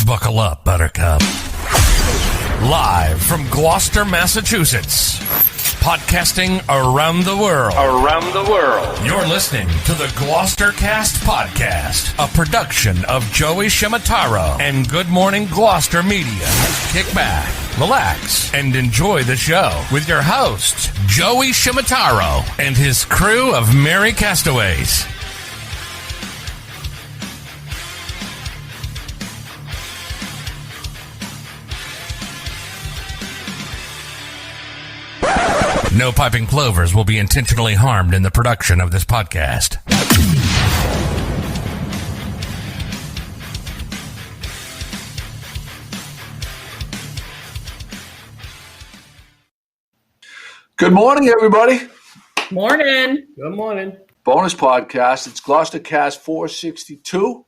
Buckle up, Buttercup. Live from Gloucester, Massachusetts. Podcasting around the world. You're listening to the GloucesterCast podcast, a production of Joey Shimataro and Good Morning Gloucester Media. Kick back, relax, and enjoy the show with your host, Joey Shimataro, and his crew of merry castaways. No piping plovers will be intentionally harmed in the production of this podcast. Good morning, everybody. Morning. Good morning. Bonus podcast. It's GloucesterCast 462,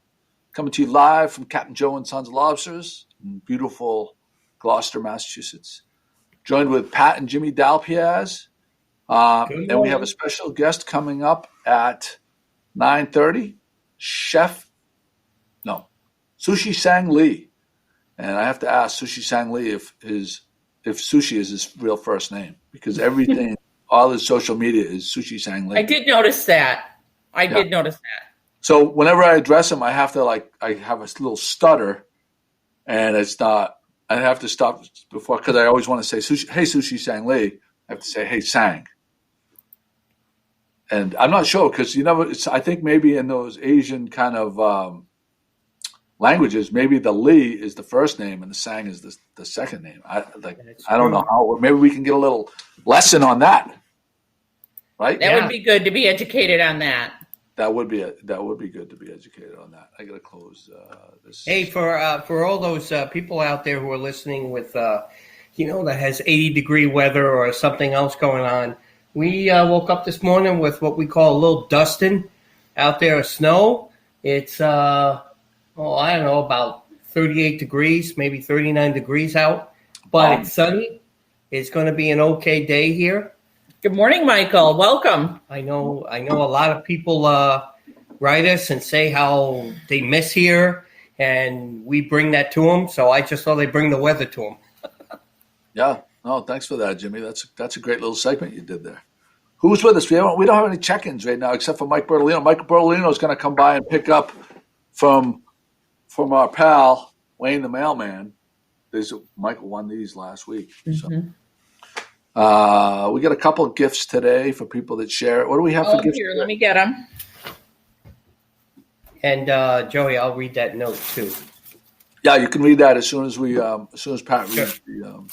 coming to you live from Captain Joe and Sons Lobsters in beautiful Gloucester, Massachusetts. Joined with Pat and Jimmy Dalpiaz. And we have a special guest coming up at 9:30. Sushi Sang Lee. And I have to ask Sushi Sang Lee if Sushi is his real first name, because everything, all his social media is Sushi Sang Lee. I did notice that. So whenever I address him, I have to I have a little stutter, and it's not. I have to stop before, because I always want to say, Sushi, hey, Sushi Sang Lee. I have to say, hey, Sang. And I'm not sure, because I think maybe in those Asian kind of languages, maybe the Lee is the first name and the Sang is the second name. I don't know how. Maybe we can get a little lesson on that, right? That would be good to be educated on that. That would be good to be educated on that. I got to close this. Hey, for all those people out there who are listening with, that has 80-degree weather or something else going on, we woke up this morning with what we call a little dusting out there of snow. It's, I don't know, about 38 degrees, maybe 39 degrees out, but it's sunny. It's going to be an okay day here. Good morning, Michael. Welcome. I know a lot of people write us and say how they miss here, and we bring that to them. So I just thought they'd bring the weather to them. Yeah. No, thanks for that, Jimmy. That's a great little segment you did there. Who's with us? We don't have any check-ins right now except for Mike Bertolino. Mike Bertolino is going to come by and pick up from our pal Wayne the mailman. Michael won these last week. Mm-hmm. So we got a couple of gifts today for people that share it. What do we have for gifts? Here, let me get them. And Joey, I'll read that note too. Yeah, you can read that as soon as Pat reads the.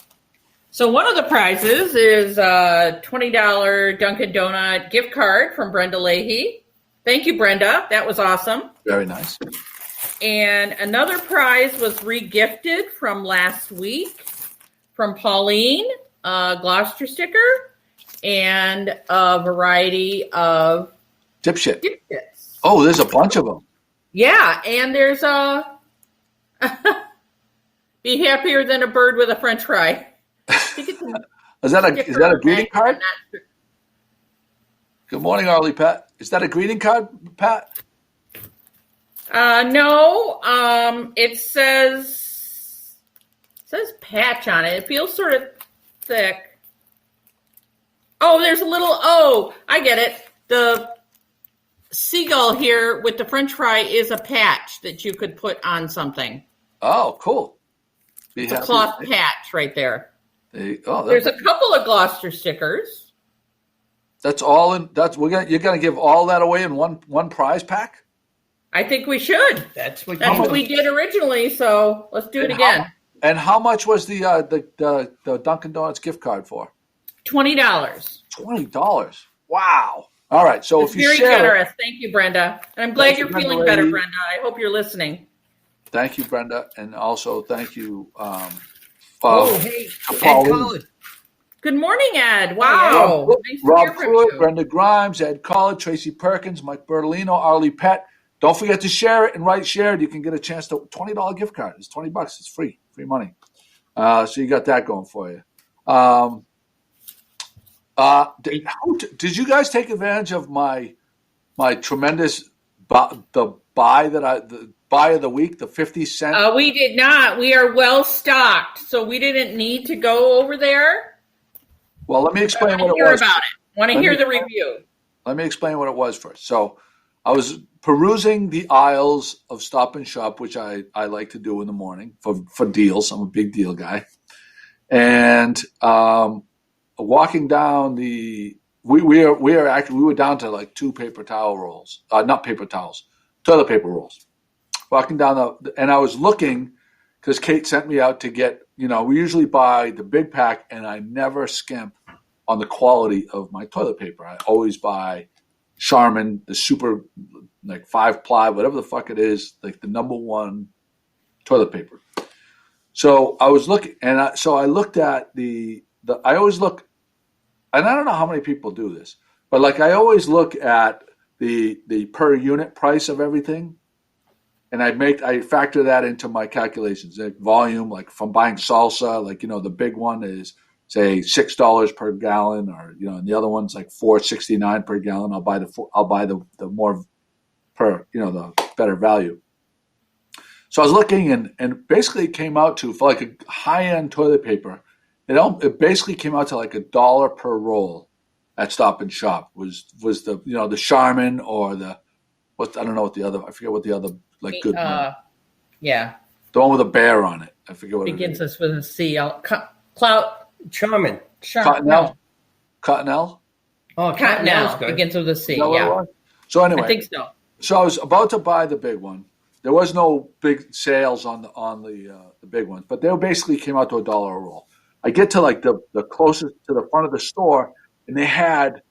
So one of the prizes is a $20 Dunkin' Donut gift card from Brenda Leahy. Thank you, Brenda. That was awesome. Very nice. And another prize was re-gifted from last week from Pauline. Gloucester sticker and a variety of dipshits. Oh, there's a bunch of them. Yeah, and there's be happier than a bird with a French fry. Is that a greeting card? Sure. Good morning, Arlie Pat. Is that a greeting card, Pat? No. It says patch on it. It feels sort of thick. Oh, there's a little, I get it. The seagull here with the French fry is a patch that you could put on something. Oh, cool. It's a cloth patch right there. There's a couple of Gloucester stickers. That's all in. You're going to give all that away in one prize pack? I think we should. That's what we did originally, so let's do it again. And how much was the Dunkin' Donuts gift card for? $20. $20. Wow. All right. So it's if you very share, generous. Thank you, Brenda. And I'm glad you're feeling better, Brenda. I hope you're listening. Thank you, Brenda, and also thank you. Hey, Ed. Good morning, Ed. Wow. Nice to Rob hear from you. Brenda Grimes, Ed Collard, Tracy Perkins, Mike Bertolino, Arlie Pett. Don't forget to share it and write shared. You can get a chance to $20 gift card. It's $20. It's free money. So you got that going for you. Did you guys take advantage of my tremendous the buy of the week, the 50-cent? We did not. We are well stocked, so we didn't need to go over there. Well, let me explain what it hear was. about it. Want to hear the review? Let me explain what it was first. So I was perusing the aisles of Stop and Shop, which I like to do in the morning for deals. I'm a big deal guy. And walking down we were down to like 2 paper towel rolls, not paper towels, toilet paper rolls. Walking down and I was looking because Kate sent me out to get, we usually buy the big pack, and I never skimp on the quality of my toilet paper. I always buy Charmin, the super, like 5-ply, whatever the fuck it is, like the number one toilet paper. So I was looking, and I looked at I always look, and I don't know how many people do this, but like I always look at the per unit price of everything, and I factor that into my calculations, like volume, like if I'm buying salsa, like, the big one is say $6 per gallon, or, and the other one's like $4.69 per gallon. I'll buy the more per, the better value. So I was looking, and basically it came out to, for like a high-end toilet paper, it basically came out to like $1 per roll at Stop and Shop was the, the Charmin or I don't know what the other, I forget what the other, like good one. Yeah. The one with a bear on it. I forget what begins it is. with a C. Clout. Charmin. Cottonelle? Cottonelle? Oh, Cottonelle begins with a C. Yeah. So anyway. I think so. So I was about to buy the big one. There was no big sales on the big ones, but they basically came out to $1 a roll. I get to like the closest to the front of the store, and they had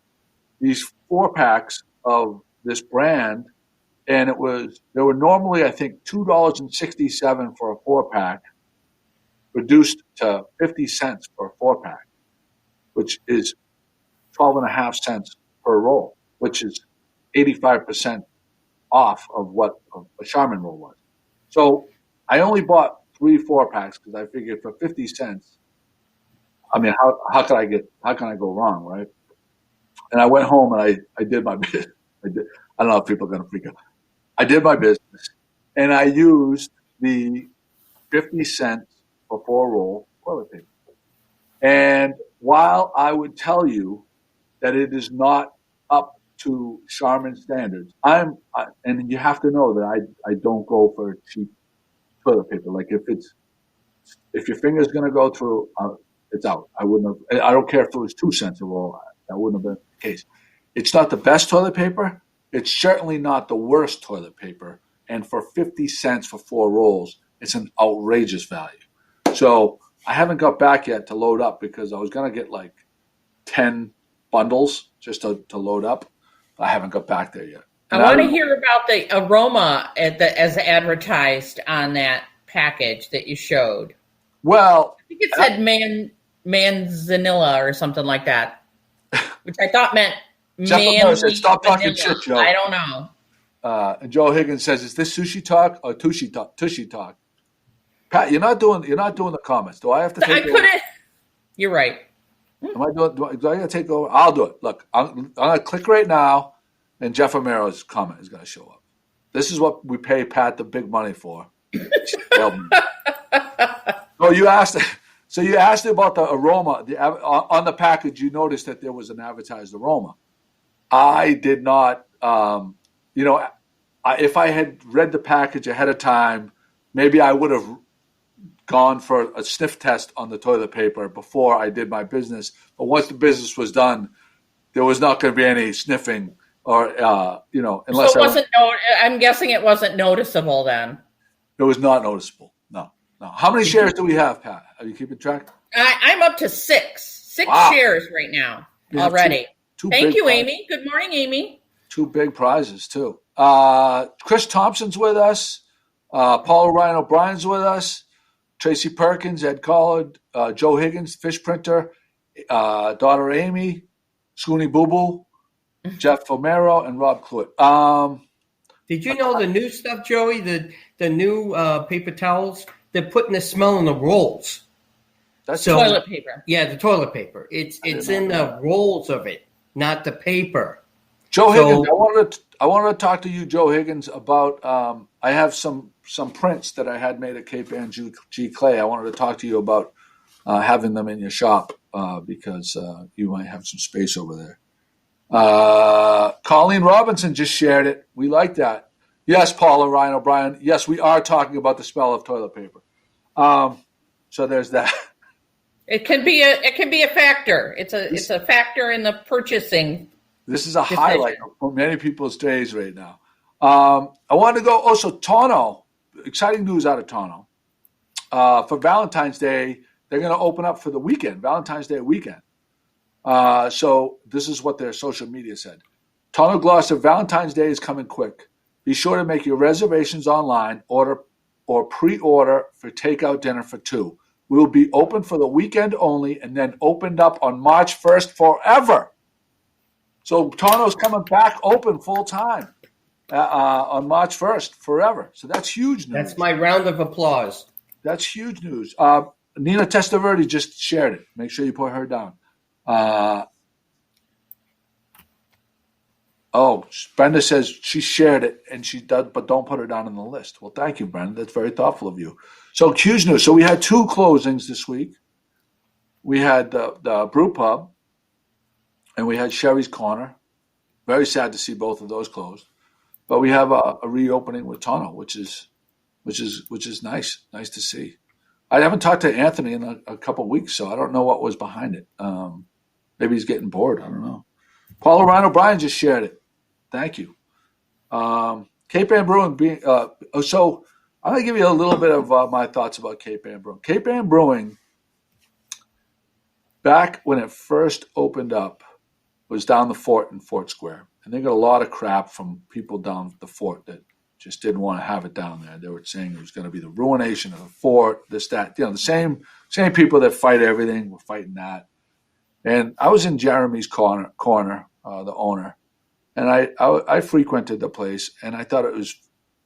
these 4-packs of this brand, and they were normally, I think, $2.67 for a 4-pack, reduced to 50 cents for a 4-pack, which is 12.5 cents per roll, which is 85% off of what a Charmin roll was. So I only bought 3 4-packs because I figured for 50 cents, I mean, how can I go wrong, right? And I went home and I did my business. I don't know if people are going to freak out. I did my business, and I used the 50 cents for 4-roll toilet paper. And while I would tell you that it is not up to Charmin standards, and you have to know that I don't go for cheap toilet paper. Like if your finger's going to go through, it's out. I don't care if it was 2 cents a roll. That wouldn't have been the case. It's not the best toilet paper. It's certainly not the worst toilet paper. And for 50 cents for 4 rolls, it's an outrageous value. So I haven't got back yet to load up because I was going to get like 10 bundles just to load up. I haven't got back there yet. And I want to hear about the aroma as advertised on that package that you showed. Well, I think it said manzanilla or something like that, which I thought meant man. Stop talking shit, Joe. I don't know. And Joe Higgins says, "Is this sushi talk or tushy talk?" Pat, you're not doing the comments. Do I have to take over? You're right. Am I doing? Do I got to take over? I'll do it. Look, I'm going to click right now, and Jeff Omero's comment is going to show up. This is what we pay Pat the big money for. So you asked about the aroma. On the package, you noticed that there was an advertised aroma. I did not. If I had read the package ahead of time, maybe I would have gone for a sniff test on the toilet paper before I did my business. But once the business was done, there was not going to be any sniffing, or unless so it wasn't. I'm guessing it wasn't noticeable then. It was not noticeable. No. How many shares do we have, Pat? Are you keeping track? I'm up to 6 Wow. shares right now already. Two Thank you, prizes. Amy. Good morning, Amy. 2 big prizes too. Chris Thompson's with us. Paul Ryan O'Brien's with us. Tracy Perkins, Ed Collard, Joe Higgins, Fish Printer, daughter Amy, Scooney Boo Boo, Jeff Fomero, and Rob Cluett. Did you know the new stuff, Joey? The new paper towels, they're putting the smell in the rolls. That's Toilet paper. Yeah, the toilet paper. It's in the rolls of it, not the paper. Joe Higgins, I wanted to talk to you, Joe Higgins, about I have some prints that I had made at Cape Ann G Clay. I wanted to talk to you about having them in your shop because you might have some space over there. Colleen Robinson just shared it. We like that. Yes, Paula, Ryan O'Brien. Yes, we are talking about the smell of toilet paper. So there's that. It can be a factor. It's a factor in the purchasing. This is a highlight for many people's days right now. I wanted to go also Toronto. Exciting news out of Toronto. For Valentine's Day, they're going to open up for the weekend, Valentine's Day weekend. So this is what their social media said. Toronto Gloucester, Valentine's Day is coming quick. Be sure to make your reservations online, order or pre-order for takeout dinner for two. We will be open for the weekend only and then opened up on March 1st forever. So Toronto's coming back open full time on March 1st forever. So that's huge news. That's my round of applause. That's huge news. Nina Testaverde just shared it. Make sure you put her down. Brenda says she shared it and she does, but don't put her down on the list. Well, thank you, Brenda. That's very thoughtful of you. So huge news. So we had two closings this week. We had the Brew Pub and we had Sherry's Corner. Very sad to see both of those closed. But we have a reopening with Toronto, which is nice. Nice to see. I haven't talked to Anthony in a couple of weeks, so I don't know what was behind it. Maybe he's getting bored. I don't know. Paul Ryan O'Brien just shared it. Thank you. Cape Ann Brewing being so I'm going to give you a little bit of my thoughts about Cape Ann Brewing. Cape Ann Brewing, back when it first opened up, was down the fort in Fort Square. And they got a lot of crap from people down the fort that just didn't want to have it down there. They were saying it was going to be the ruination of the fort, this, that. You know, the same people that fight everything were fighting that. And I was in Jeremy's corner, the owner, and I frequented the place, and I thought it was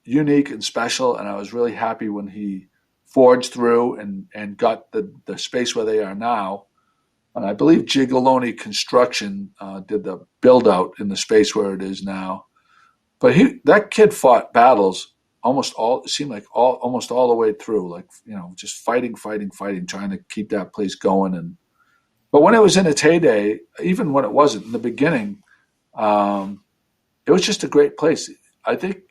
unique and special, and I was really happy when he forged through and got the space where they are now. And I believe Gigoloni Construction did the build-out in the space where it is now. But that kid fought battles almost all the way through, like, you know, just fighting, trying to keep that place going. But when it was in its heyday, even when it wasn't in the beginning, it was just a great place. I think,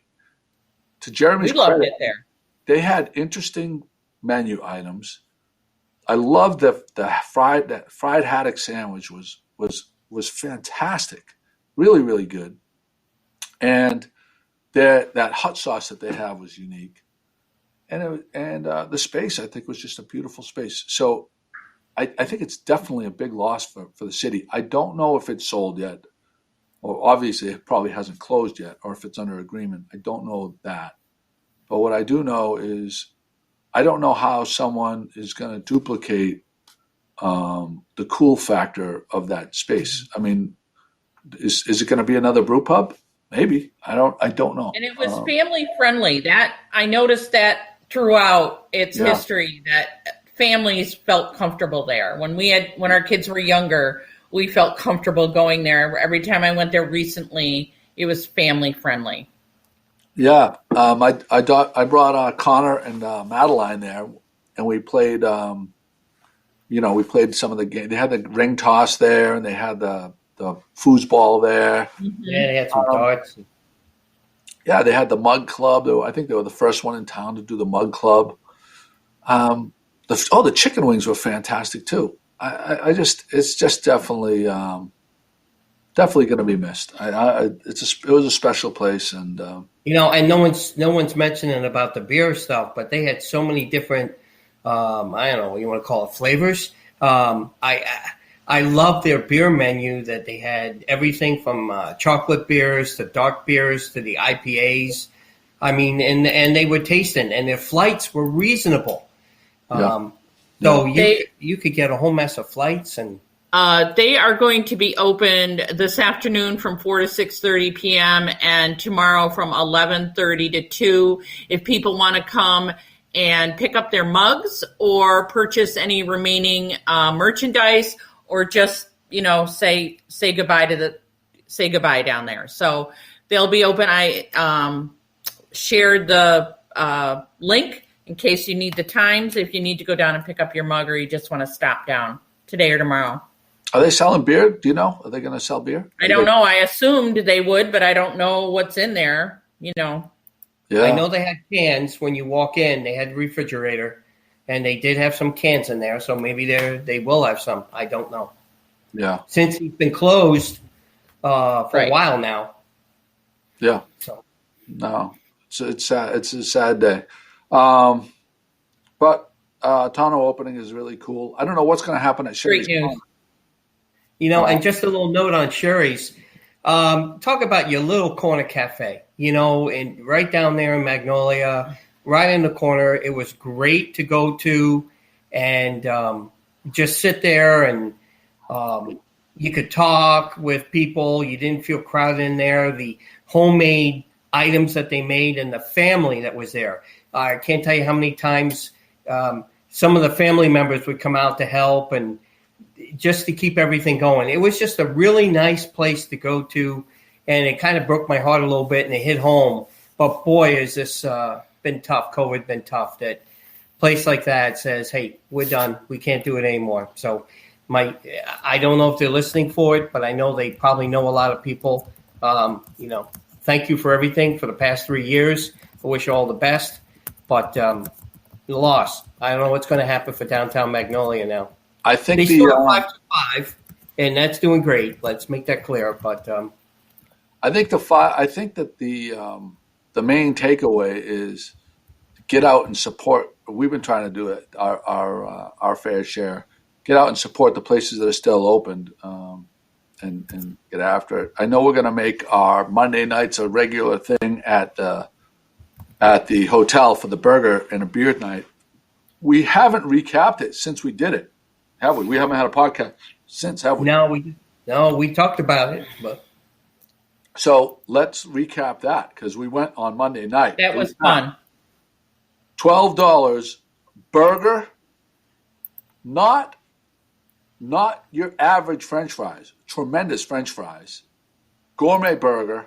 to Jeremy's credit, loved it there. They had interesting menu items. I loved that fried haddock sandwich was fantastic, really, really good. And that hot sauce that they have was unique, and the space, I think, was just a beautiful space. So I think it's definitely a big loss for the city. I don't know if it's sold yet, or obviously it probably hasn't closed yet, or if it's under agreement. I don't know that. But what I do know is I don't know how someone is going to duplicate the cool factor of that space. I mean, is it going to be another brew pub? Maybe. I don't know. And it was family friendly. That I noticed that throughout its history, that families felt comfortable there. When our kids were younger, we felt comfortable going there. Every time I went there recently, it was family friendly. Yeah, I brought Connor and Madeline there, and we played. We played some of the game. They had the ring toss there, and they had the foosball there. Mm-hmm. Yeah, they had some darts. Yeah, they had the mug club. I think they were the first one in town to do the mug club. The chicken wings were fantastic too. It's just definitely going to be missed. It was a special place, and and no one's mentioning about the beer stuff, but they had so many different, I don't know what you want to call it, flavors. I love their beer menu, that they had everything from chocolate beers to dark beers to the IPAs. I mean, and they were tasting, and their flights were reasonable. So you could get a whole mess of flights. And they are going to be opened this afternoon from 4 to 6:30 p.m. and tomorrow from 11:30 to 2. If people want to come and pick up their mugs or purchase any remaining merchandise, or just say goodbye to say goodbye down there. So they'll be open. I shared the link in case you need the times, if you need to go down and pick up your mug or you just want to stop down today or tomorrow. Are they selling beer? Do you know? Are they going to sell beer? I don't know. I assumed they would, but I don't know what's in there, Yeah. I know they had cans when you walk in. They had refrigerator, and they did have some cans in there, so maybe they will have some. I don't know. Yeah. Since he's been closed for a while now. Yeah. So. No, it's sad. It's a sad day. But Tono opening is really cool. I don't know what's going to happen at Sherry's. Great news. And just a little note on Sherry's. Talk about your little corner cafe, and right down there in Magnolia, right in the corner. It was great to go to and just sit there and you could talk with people. You didn't feel crowded in there. The homemade items that they made and the family that was there. I can't tell you how many times some of the family members would come out to help and just to keep everything going. It was just a really nice place to go to, and it kind of broke my heart a little bit, and it hit home. But boy, has this been tough. COVID been tough. That place like that says, hey, we're done. We can't do it anymore. So I don't know if they're listening for it, but I know they probably know a lot of people. Thank you for everything for the past 3 years. I wish you all the best. But the loss. I don't know what's going to happen for downtown Magnolia now. I think they still are 5-5, and that's doing great. Let's make that clear. But I think that the main takeaway is get out and support. We've been trying to do it our fair share. Get out and support the places that are still open, and get after it. I know we're going to make our Monday nights a regular thing at the hotel for the burger and a beer night. We haven't recapped it since we did it. Have we? We haven't had a podcast since, have we? No, we talked about it. But so let's recap that because we went on Monday night. That was fun. $12 burger, not your average French fries, tremendous French fries, gourmet burger,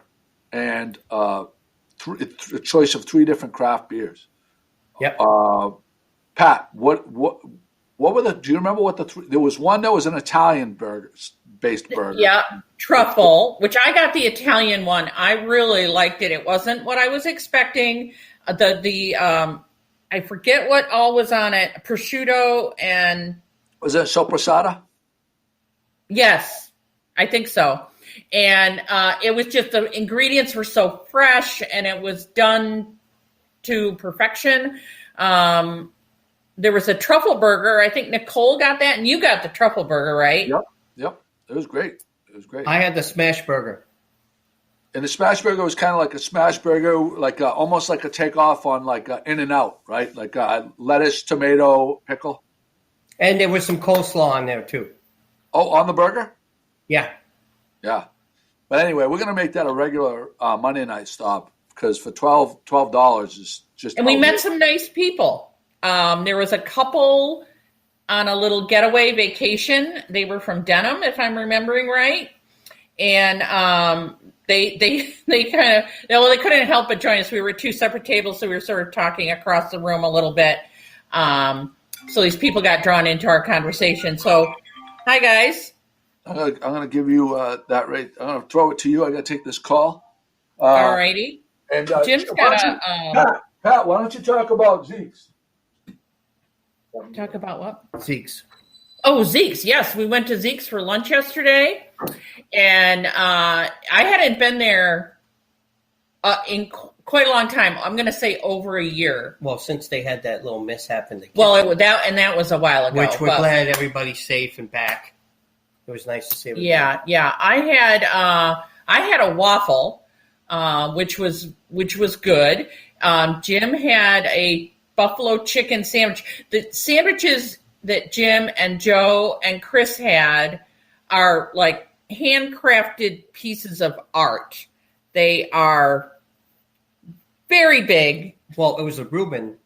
and a choice of 3 different craft beers. Yep. Pat, what were the? Do you remember what there was one that was an Italian based burger. Yeah, truffle, which I got the Italian one. I really liked it. It wasn't what I was expecting. I forget what all was on it. Prosciutto and was it soppressata? Yes, I think so. And it was just the ingredients were so fresh and it was done to perfection. There was a truffle burger. I think Nicole got that, and you got the truffle burger, right? Yep. It was great. I had the smash burger. And the smash burger was kind of like a smash burger, like almost like a takeoff on like In-N-Out, right? Like lettuce, tomato, pickle. And there was some coleslaw on there too. Oh, on the burger? Yeah. But anyway, we're going to make that a regular Monday night stop because for $12 is just. And we met some nice people. There was a couple on a little getaway vacation. They were from Denham, if I'm remembering right. And they kind of, they couldn't help but join us. We were at 2 separate tables, so we were sort of talking across the room a little bit. So these people got drawn into our conversation. So, hi guys. I'm gonna give you that rate. I'm gonna throw it to you. I gotta take this call. All righty. And Jim's got a Pat. Why don't you talk about Zeke's? Talk about what? Zeke's. Oh, Zeke's. Yes, we went to Zeke's for lunch yesterday, and I hadn't been there in quite a long time. I'm going to say over a year. Well, since they had that little mishap in the kitchen. Well, that was a while ago. Which we're glad everybody's safe and back. It was nice to see everybody. Yeah. I had a waffle, which was good. Jim had a buffalo chicken sandwich. The sandwiches that Jim and Joe and Chris had are like handcrafted pieces of art. They are very big. Well, it was a Reuben.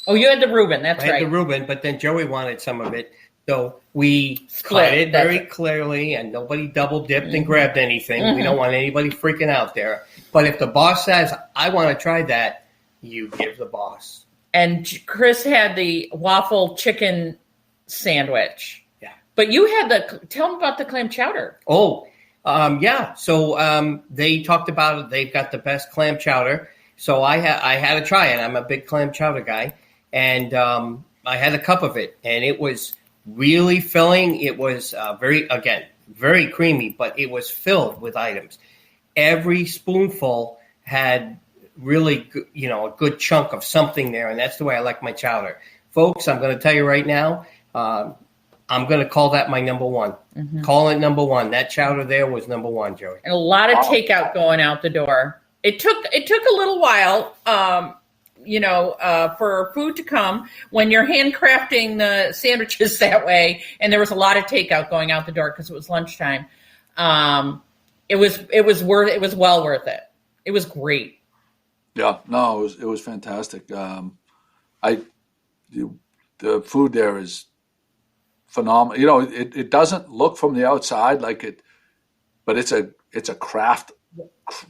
Oh, you had the Reuben. That's right. I had the Reuben, but then Joey wanted some of it. So we cut it very clearly, and nobody double dipped and grabbed anything. Mm-hmm. We don't want anybody freaking out there. But if the boss says, I want to try that, you give the boss. And Chris had the waffle chicken sandwich. Yeah. But you had tell them about the clam chowder. Oh, yeah. So they talked about it. They've got the best clam chowder. So I had to try it. I'm a big clam chowder guy. And I had a cup of it, and it was really filling. It was very creamy, but it was filled with items. Every spoonful had really, a good chunk of something there, and that's the way I like my chowder. Folks, I'm going to tell you right now, I'm going to call that my number one. Mm-hmm. Call it number one. That chowder there was number one, Joey. And a lot of takeout going out the door. It took a little while, for food to come when you're handcrafting the sandwiches that way. And there was a lot of takeout going out the door because it was lunchtime. It was well worth it. It was great. Yeah, no, it was fantastic. The food there is phenomenal. It doesn't look from the outside like it, but it's a craft,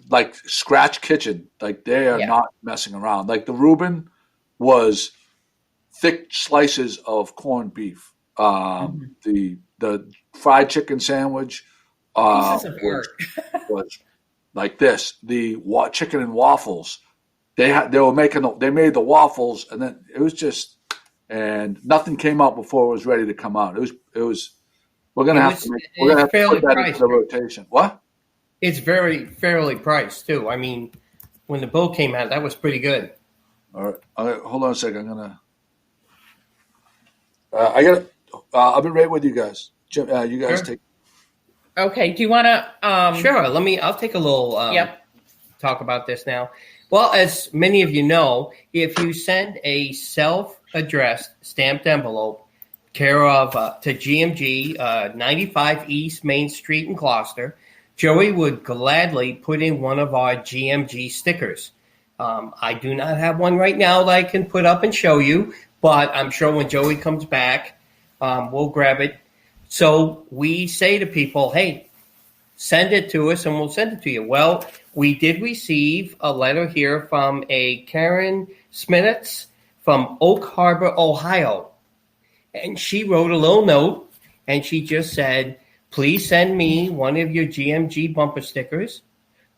like scratch kitchen. Like they are not messing around. Like the Reuben was thick slices of corned beef. The fried chicken sandwich was like this. The chicken and waffles. They made the waffles, and then it was just, and nothing came out before it was ready to come out. It was. We're gonna have to put that into the rotation. What? It's very fairly priced too. I mean, when the bill came out, that was pretty good. All right, hold on a second. I'm gonna. I'll be right with you guys. Jim, you guys take. Okay. Do you want to? Sure. I'll take a little. Talk about this now. Well, as many of you know, if you send a self-addressed stamped envelope care of to GMG 95 East Main Street in Gloucester, Joey would gladly put in one of our GMG stickers. I do not have one right now that I can put up and show you, but I'm sure when Joey comes back, we'll grab it. So we say to people, hey, send it to us and we'll send it to you. Well, we did receive a letter here from a Karen Smititz from Oak Harbor, Ohio. And she wrote a little note, and she just said, please send me one of your GMG bumper stickers.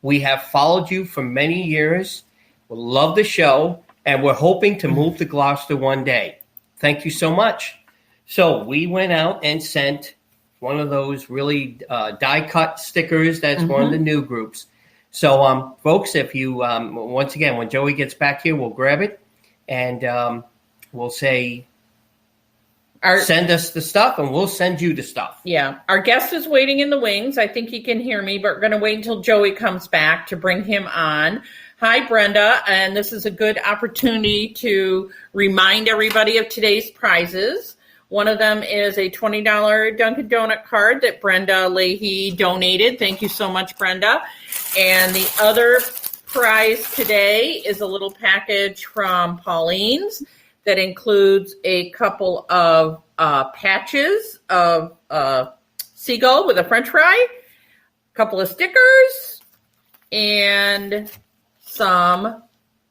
We have followed you for many years. We love the show, and we're hoping to move to Gloucester one day. Thank you so much. So we went out and sent one of those really die-cut stickers. That's one of the new groups. So, folks, if you, once again, when Joey gets back here, we'll grab it, and we'll say, send us the stuff, and we'll send you the stuff. Yeah. Our guest is waiting in the wings. I think he can hear me, but we're going to wait until Joey comes back to bring him on. Hi, Brenda, and this is a good opportunity to remind everybody of today's prizes. One of them is a $20 Dunkin' Donut card that Brenda Leahy donated. Thank you so much, Brenda. And the other prize today is a little package from Pauline's that includes a couple of patches of seagull with a french fry, a couple of stickers, and some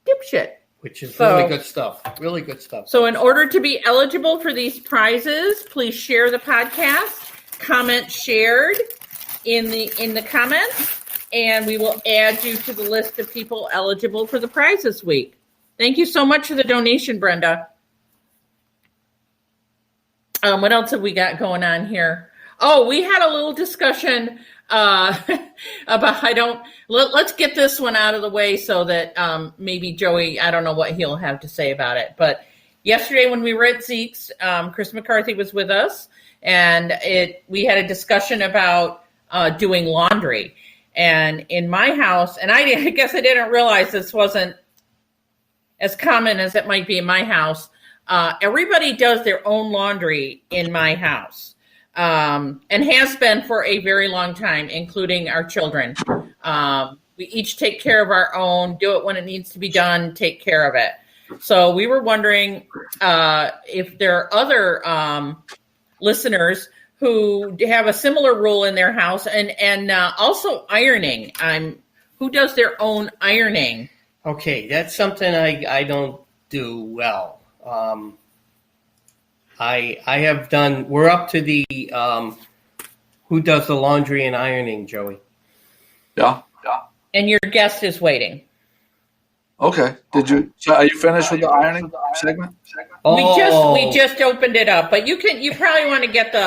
dipshit. Which is really good stuff. Really good stuff. So in order to be eligible for these prizes, please share the podcast, comment shared in the comments, and we will add you to the list of people eligible for the prize this week. Thank you so much for the donation, Brenda. What else have we got going on here? Oh, we had a little discussion about let's get this one out of the way so that maybe Joey, I don't know what he'll have to say about it. But yesterday when we were at Zeke's, Chris McCarthy was with us, and we had a discussion about doing laundry. And in my house, and I guess I didn't realize this wasn't as common as it might be in my house. Everybody does their own laundry in my house. And has been for a very long time, including our children. We each take care of our own, do it when it needs to be done, take care of it. So we were wondering if there are listeners who have a similar rule in their house, and also ironing. Who does their own ironing? Okay, that's something I don't do well. I have done. We're up to the who does the laundry and ironing, Joey? Yeah. And your guest is waiting. Okay. So are you finished with the ironing segment? Oh. We just opened it up, but you probably want to get the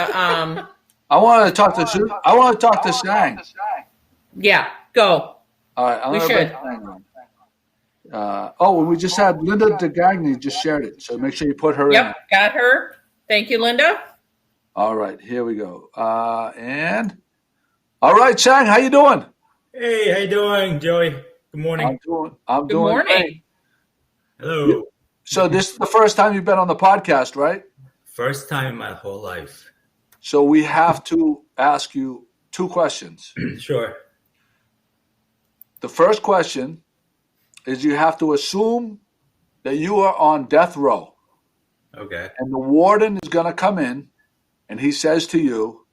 I want to talk to Sang. Yeah, go. All right. We should. We just had Linda DeGagny just shared it, so make sure you put her in. Yep, got her. Thank you, Linda. All right, here we go. And all right, Sang, how you doing? Hey, how you doing, Joey? Good morning. I'm Good doing morning. great. Hello. So this is the first time you've been on the podcast, right? First time in my whole life. So we have to ask you 2 questions. Sure. The first question is you have to assume that you are on death row. Okay. And the warden is going to come in and he says to you,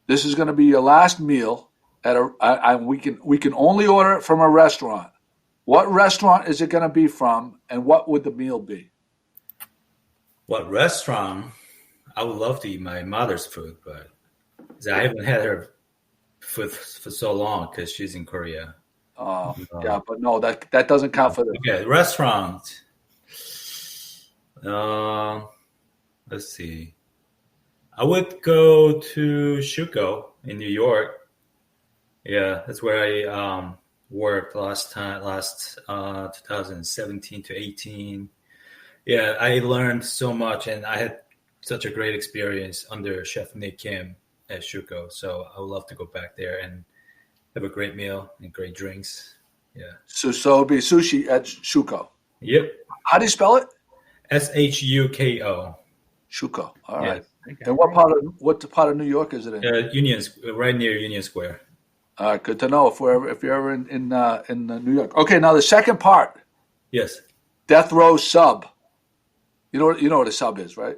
this is going to be your last meal we can only order it from a restaurant. What restaurant is it going to be from, and what would the meal be? What restaurant? I would love to eat my mother's food, but I haven't had her food for so long because she's in Korea. Yeah, but no, that doesn't count for this. Okay, restaurant. Let's see. I would go to Shuko in New York. Yeah, that's where I worked last 2017 to 18. Yeah, I learned so much, and I had such a great experience under Chef Nick Kim at Shuko. So I would love to go back there and have a great meal and great drinks. Yeah. So it'd be sushi at Shuko. Yep. How do you spell it? SHUKO. Shuko. All Yeah. right. And what part of New York is it in? Right near Union Square. All right, good to know if you're ever in New York. Okay, now the second part. Yes. Death row sub. You know what a sub is, right?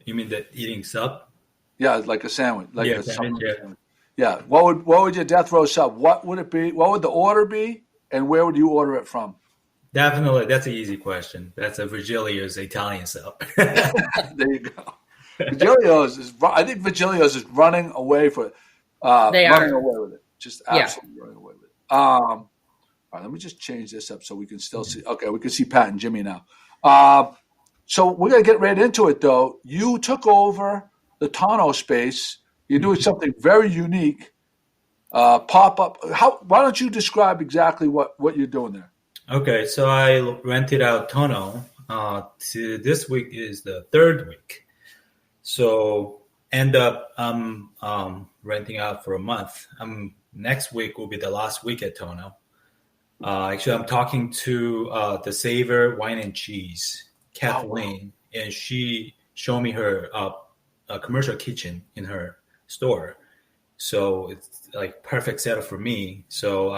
You mean the eating sub? Yeah, like a sandwich. Like a sandwich, sandwich. Yeah. What would your death row sub? What would it be? What would the order be? And where would you order it from? Definitely, that's an easy question. That's a Virgilio's Italian sub. There you go. I think Virgilio's is running away for running away with it. Just absolutely running away with it. All right, let me just change this up so we can still see. Okay, we can see Pat and Jimmy now. So we're going to get right into it, though. You took over the Tono space. You're doing something very unique. Pop-up. Why don't you describe exactly what you're doing there? Okay, so I rented out Tono. This week is the 3rd week. So end up renting out for a month. Next week will be the last week at Tono. Actually, I'm talking to the Savor Wine and Cheese, Kathleen, and she showed me her commercial kitchen in her store. So it's like perfect setup for me. So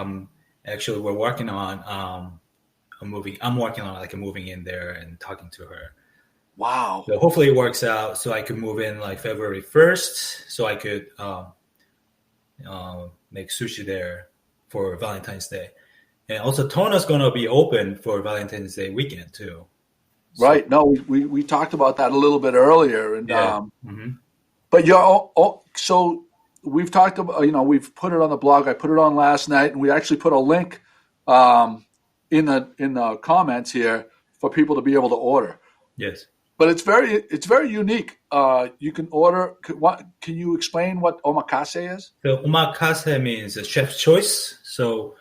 we're working on I'm working on like moving in there and talking to her. Wow. So hopefully it works out so I could move in like February 1st so I could make sushi there for Valentine's Day. And also Tono's going to be open for Valentine's Day weekend too. Right. No, we talked about that a little bit earlier. And but so we've talked about, we've put it on the blog. I put it on last night, and we actually put a link in the comments here for people to be able to order. Yes. But it's very unique. You can order. Can you explain what omakase is? So omakase means a chef's choice. So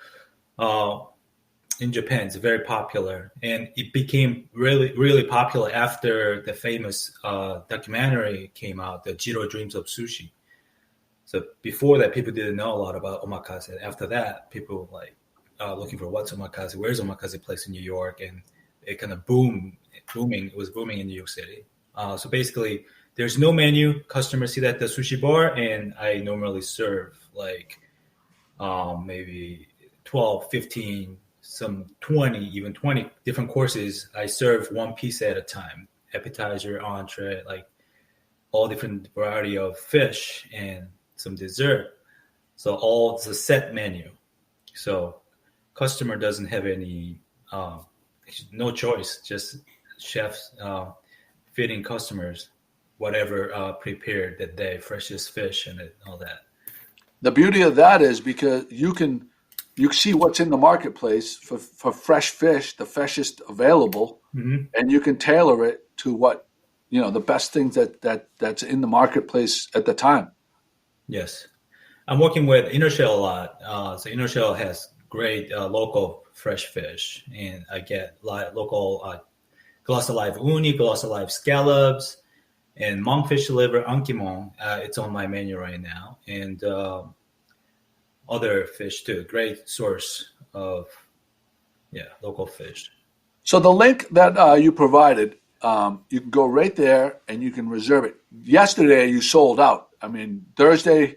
in Japan, it's very popular, and it became really, really popular after the famous documentary came out, The Jiro Dreams of Sushi. So before that, people didn't know a lot about omakase. After that, people were like looking for what's omakase, where's omakase place in New York, and it kind of booming. It was booming in New York City. So basically, there's no menu. Customers sit at the sushi bar, and I normally serve like maybe 12, 15, some 20, even 20 different courses. I serve one piece at a time, appetizer, entree, like all different variety of fish and some dessert. So all it's a set menu. So customer doesn't have any no choice. Just chefs feeding customers whatever prepared that day, freshest fish and all that. The beauty of that is because you see what's in the marketplace for fresh fish, the freshest available, and you can tailor it to what the best things that's in the marketplace at the time. Yes, I'm working with Inner Shell a lot. So Inner Shell has great local fresh fish, and I get local Gloucester Live uni, Gloucester Live scallops, and monkfish liver ankimon. It's on my menu right now, and other fish too. Great source of local fish. So the link that you provided, you can go right there and you can reserve it. Yesterday you sold out. I mean, Thursday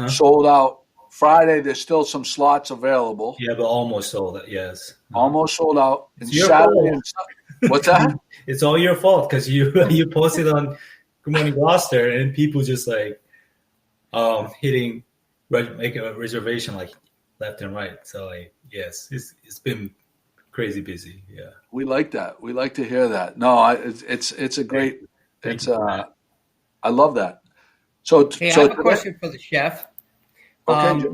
sold out. Friday there's still some slots available. Yeah, but almost sold out. Yes, almost sold out. And Saturday and what's that? It's all your fault because you posted on Good Morning Gloucester and people just like make a reservation like left and right. So yes, it's been crazy busy. Yeah, we like that. We like to hear that. No, it's a great. I love that. So I have a question for the chef. Okay.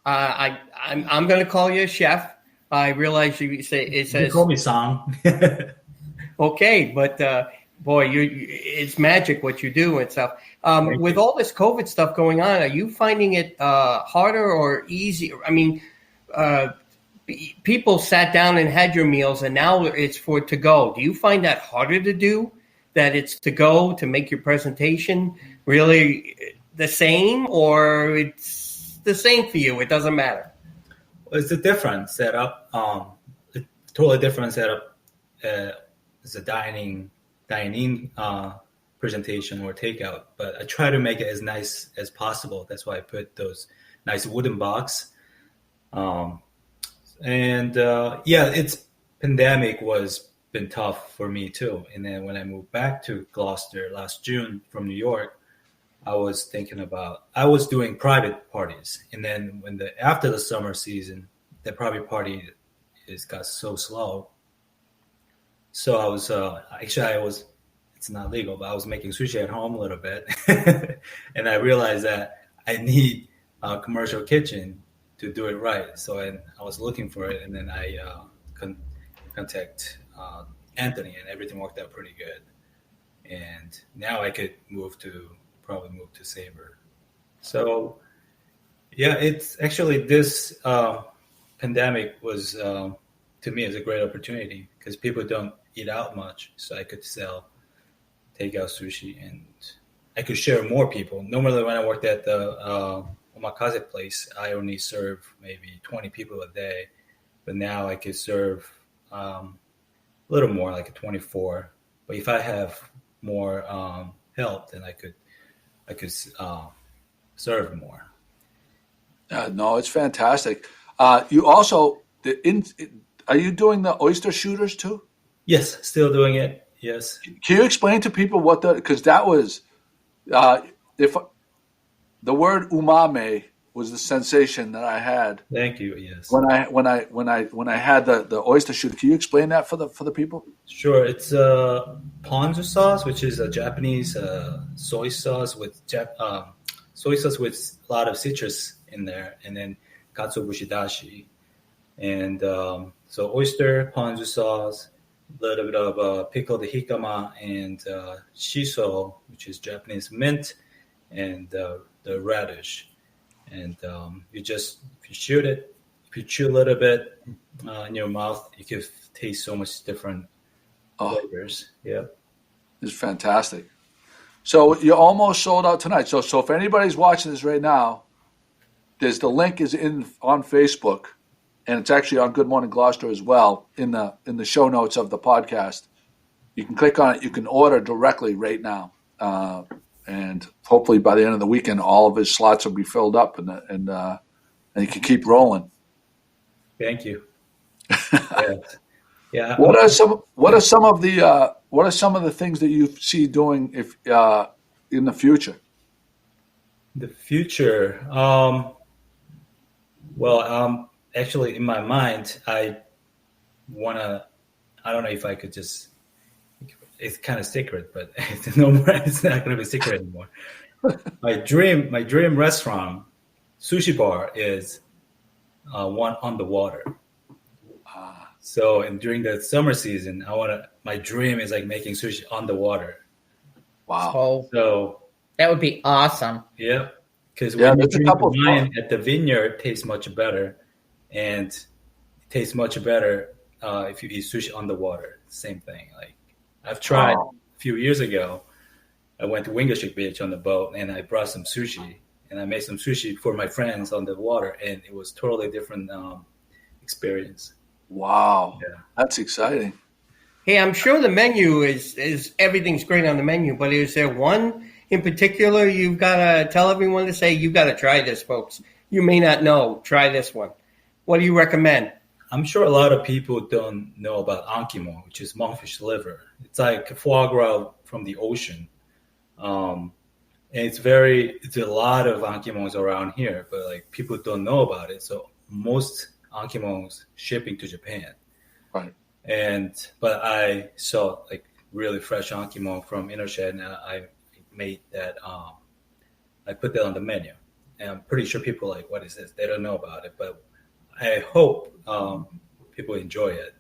I'm going to call you a chef. I realize you say it says. You call me Sang. Okay, but boy, it's magic what you do and stuff. With all this COVID stuff going on, are you finding it harder or easier? I mean, people sat down and had your meals, and now it's for to go. Do you find that harder to do? That it's to go to make your presentation really the same, or it's the same for you? It doesn't matter. It's a different setup. Totally different setup. It's a dining presentation or takeout, but I try to make it as nice as possible. That's why I put those nice wooden box. It's pandemic was been tough for me too. And then when I moved back to Gloucester last June from New York, I was doing private parties. And then after the summer season, the private party got so slow. So I was it's not legal, but I was making sushi at home a little bit. And I realized that I need a commercial kitchen to do it right. So I was looking for it, and then I contact Anthony, and everything worked out pretty good. And now I could probably move to Sabre. So yeah, it's actually this pandemic was to me is a great opportunity because people don't eat out much, so I could sell takeout sushi and I could share more people. Normally when I worked at the omakase place, I only serve maybe 20 people a day, but now I could serve a little more, like a 24. But if I have more help, then I could serve more. No, it's fantastic. You also are you doing the oyster shooters too? Yes, still doing it. Yes. Can you explain to people because that was if the word umame was the sensation that I had. Thank you. Yes. When I had the oyster shooter, can you explain that for the people? Sure. It's ponzu sauce, which is a Japanese soy sauce with a lot of citrus in there, and then katsuobushi dashi, and so oyster, ponzu sauce, a little bit of pickled hikama, and shiso, which is Japanese mint, and the radish. And if you shoot it, if you chew a little bit in your mouth, you can taste so much different flavors. Yeah, it's fantastic. So you almost sold out tonight. So if anybody's watching this right now, the link is on Facebook, and it's actually on Good Morning Gloucester as well in the show notes of the podcast. You can click on it. You can order directly right now. And hopefully by the end of the weekend, all of his slots will be filled up, and he can keep rolling. Thank you. Yeah. What are some of the things that you see doing if in the future? The future. Actually, in my mind, I don't know if I could just. It's kind of secret, but it's not going to be secret anymore. My dream restaurant, sushi bar, is one on the water. So, and during the summer season, my dream is like making sushi on the water. Wow! So that would be awesome. Yeah, because when you drink the wine at the vineyard, it tastes much better, and it tastes much better if you eat sushi on the water. Same thing. Like I've tried a few years ago. I went to Wingershik Beach on the boat, and I brought some sushi, and I made some sushi for my friends on the water, and it was totally different experience. Wow, that's exciting. Hey, I'm sure the menu is everything's great on the menu, but is there one in particular you've got to tell everyone to say, you've got to try this, folks? You may not know. Try this one. What do you recommend? I'm sure a lot of people don't know about ankimo, which is monkfish liver. It's like foie gras from the ocean. And it's a lot of ankimos around here, but like people don't know about it. So most ankimos shipping to Japan. Right. But I saw like really fresh ankimo from Intershed, and I made that. I put that on the menu, and I'm pretty sure people are like, what is this? They don't know about it, but I hope people enjoy it.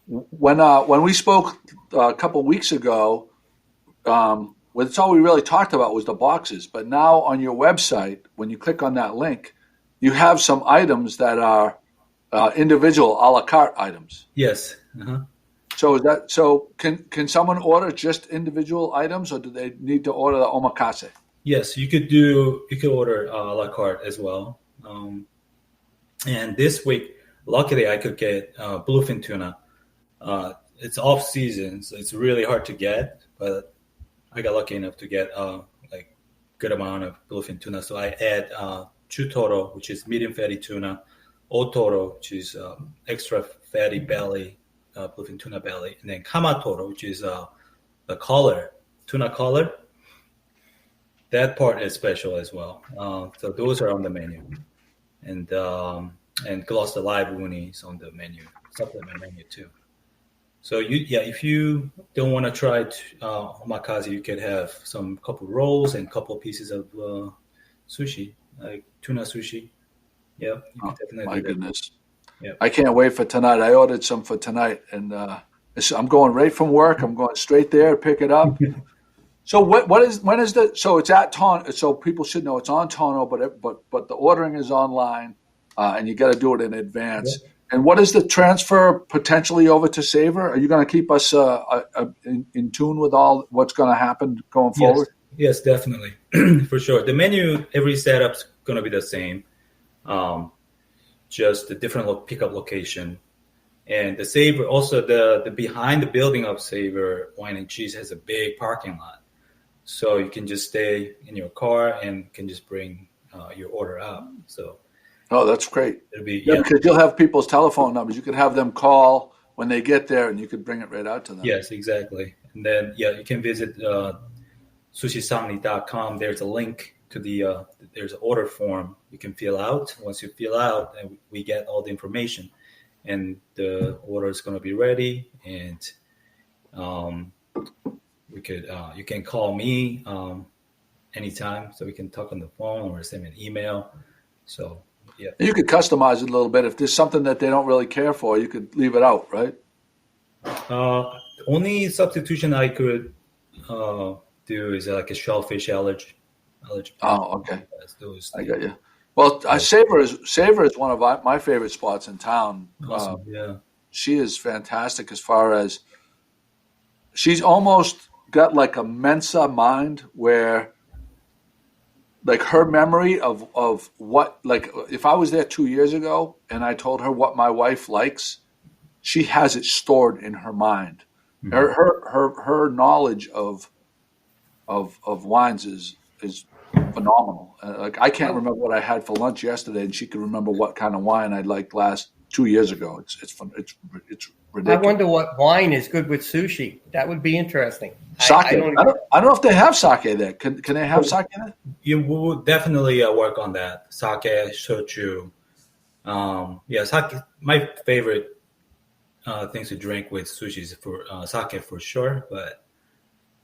When we spoke a couple weeks ago, that's all we really talked about was the boxes. But now on your website, when you click on that link, you have some items that are individual a la carte items. Yes. Uh-huh. So can someone order just individual items, or do they need to order the omakase? Yes, you could order a la carte as well. And this week, luckily, I could get bluefin tuna. It's off season, so it's really hard to get, but I got lucky enough to get like good amount of bluefin tuna. So I add chutoro, which is medium fatty tuna, otoro, which is extra fatty belly, bluefin tuna belly, and then kamatoro, which is the collar, tuna collar. That part is special as well. So those are on the menu, and Gloucester Live uni is on the menu, supplement menu too. So if you don't want to try omakase, you could have some couple rolls and couple pieces of sushi, like tuna sushi. Yeah, you can definitely. My goodness. Yeah. I can't wait for tonight. I ordered some for tonight, and I'm going right from work. I'm going straight there, pick it up. So so it's at Tono. So people should know it's on Tono, but the ordering is online, and you got to do it in advance. Yeah. And what is the transfer potentially over to Savor? Are you going to keep us in tune with all what's going to happen going forward? Yes, definitely, for sure. The menu, every setup's going to be the same, just a different pickup location. And the Savor, also the behind the building of Savor Wine and Cheese has a big parking lot, so you can just stay in your car and can just bring your order up. So. Oh, that's great. It'll be, because you'll have people's telephone numbers. You could have them call when they get there, and you could bring it right out to them. Yes, exactly. And then, you can visit sushisangni.com. There's a link to there's an order form you can fill out. Once you fill out, and we get all the information, and the order is going to be ready. And you can call me anytime, so we can talk on the phone or send me an email. So. Yeah. You could customize it a little bit. If there's something that they don't really care for, you could leave it out, right? Only substitution I could do is like a shellfish allergy. Oh, okay. I got you. Well, Savor is one of my favorite spots in town. Awesome. Yeah. She is fantastic as far as she's almost got like a Mensa mind where like her memory of what, like if I was there 2 years ago and I told her what my wife likes, she has it stored in her mind. Mm-hmm. Her knowledge of wines is phenomenal. Like I can't remember what I had for lunch yesterday, and she can remember what kind of wine I liked 2 years ago. It's ridiculous. I wonder what wine is good with sushi. That would be interesting. Sake. I don't know if they have sake there. Can they have sake there? We will definitely work on that. Sake, shochu. Sake. My favorite things to drink with sushi is for sake for sure, but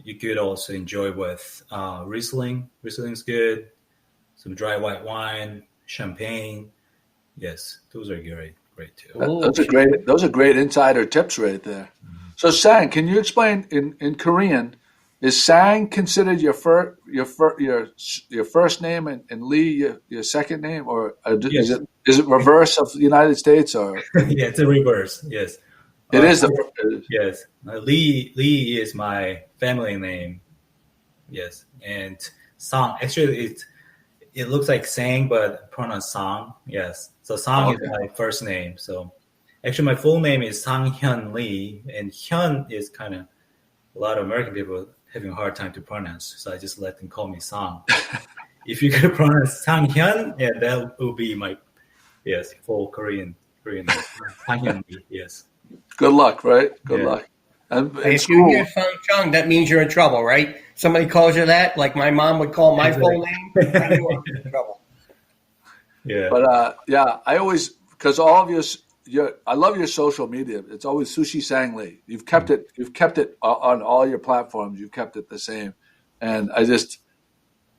you could also enjoy with Riesling. Riesling's good. Some dry white wine, champagne. Yes, those are great too. Those are great insider tips right there. Mm-hmm. So Sang, can you explain in Korean? Is Sang considered your first name and Lee your second name, or yes. is it reverse of the United States or? Yeah, it's a reverse. Yes, it is. Yes, Lee is my family name. Yes, and Sang actually it looks like Sang but pronounced Sang. Yes, so Sang is my first name. So actually, my full name is Sang Hyun Lee, and Hyun is kind of a lot of American people having a hard time to pronounce, so I just let them call me Sang. If you could pronounce Sang Hyun, that would be my full Korean name. Sang Hyun Lee, yes. Good luck, right? Good luck. And if you hear Sang Chung, that means you're in trouble, right? Somebody calls you that, like my mom would call my full name, I knew I was in trouble. Yeah. But I always, because all of I love your social media. It's always Sushi Sang Lee. You've kept it on all your platforms. You've kept it the same. And I just,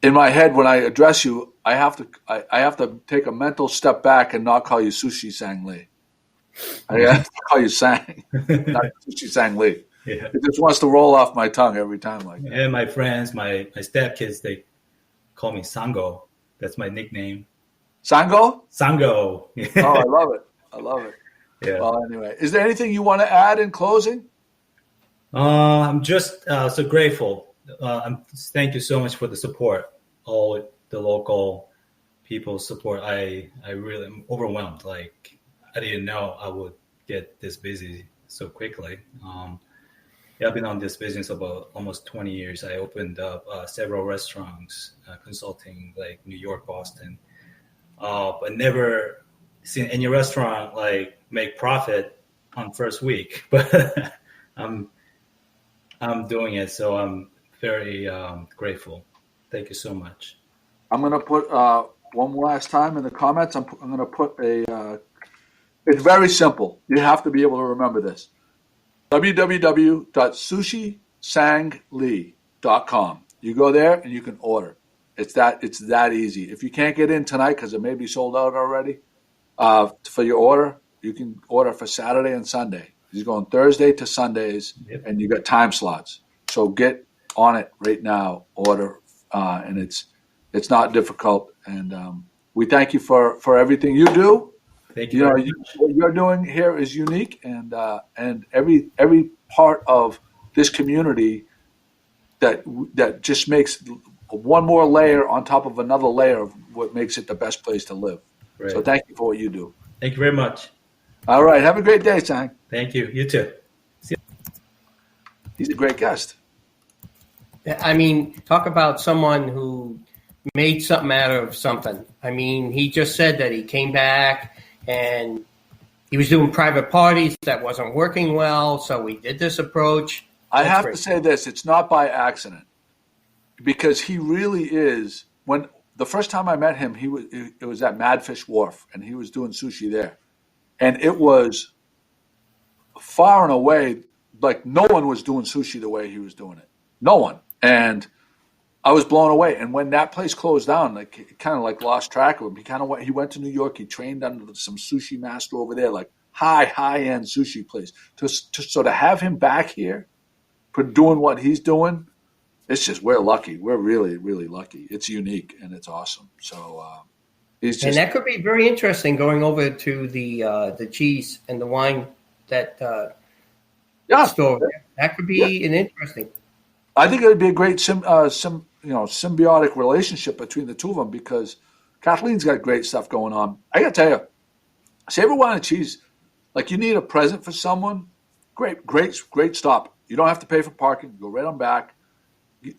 in my head, when I address you, I have to take a mental step back and not call you Sushi Sang Lee. I have to call you Sang, not Sushi Sang Lee. Yeah. It just wants to roll off my tongue every time like that. And my friends, my stepkids, they call me Sango. That's my nickname. Sango? Sango. Oh, I love it. Yeah. Well, anyway, is there anything you want to add in closing? I'm just so grateful. Thank you so much for the support. All the local people's support. I really am overwhelmed. Like, I didn't know I would get this busy so quickly. I've been on this business about almost 20 years. I opened up several restaurants, consulting like New York, Boston, but never seen any restaurant like make profit on first week. But I'm doing it, so I'm very grateful. Thank you so much. I'm going to put one last time in the comments. I'm going to put it's very simple. You have to be able to remember this. www.sushisanglee.com. You go there and you can order. It's that easy. If you can't get in tonight because it may be sold out already, for your order, you can order for Saturday and Sunday. He's going Thursday to Sundays, and you got time slots. So get on it right now. Order, and it's not difficult. And we thank you for everything you do. Thank you. What you're doing here is unique, and every part of this community that just makes one more layer on top of another layer of what makes it the best place to live. Right. So thank you for what you do. Thank you very much. All right. Have a great day, Sang. Thank you. You too. See you. He's a great guest. I mean, talk about someone who made something out of something. I mean, he just said that he came back and he was doing private parties that wasn't working well, so we did this approach. I have to say this. It's not by accident, because he really is. When the first time I met him, it was at Madfish Wharf, and he was doing sushi there. And it was far and away, like no one was doing sushi the way he was doing it. No one. And I was blown away. And when that place closed down, like it kind of like lost track of him. He went to New York. He trained under some sushi master over there, like high-end sushi place. So to have him back here for doing what he's doing, it's just, we're lucky. We're really, really lucky. It's unique and it's awesome. So and that could be very interesting, going over to the cheese and the wine store. That could be an interesting. I think it would be a great symbiotic relationship between the two of them, because Kathleen's got great stuff going on. I got to tell you, Savor Wine and Cheese, like, you need a present for someone, great stop. You don't have to pay for parking. Go right on back.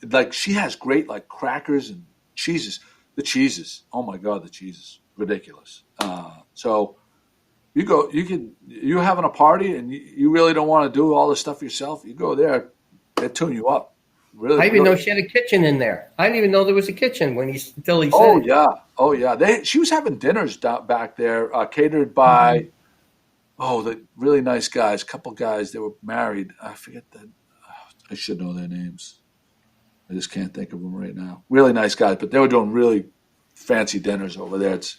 Like, she has great, like, crackers and cheeses. The cheeses, oh my God, the cheeses, ridiculous. So you're having a party and you really don't want to do all the stuff yourself. You go there, they tune you up. Really, I didn't really. know she had a kitchen in there. I didn't even know there was a kitchen until he said Oh it. yeah, oh yeah. She was having dinners down back there, catered by the really nice guys. Couple guys. They were married. I forget that. I should know their names. I just can't think of them right now. Really nice guys, but they were doing really fancy dinners over there. It's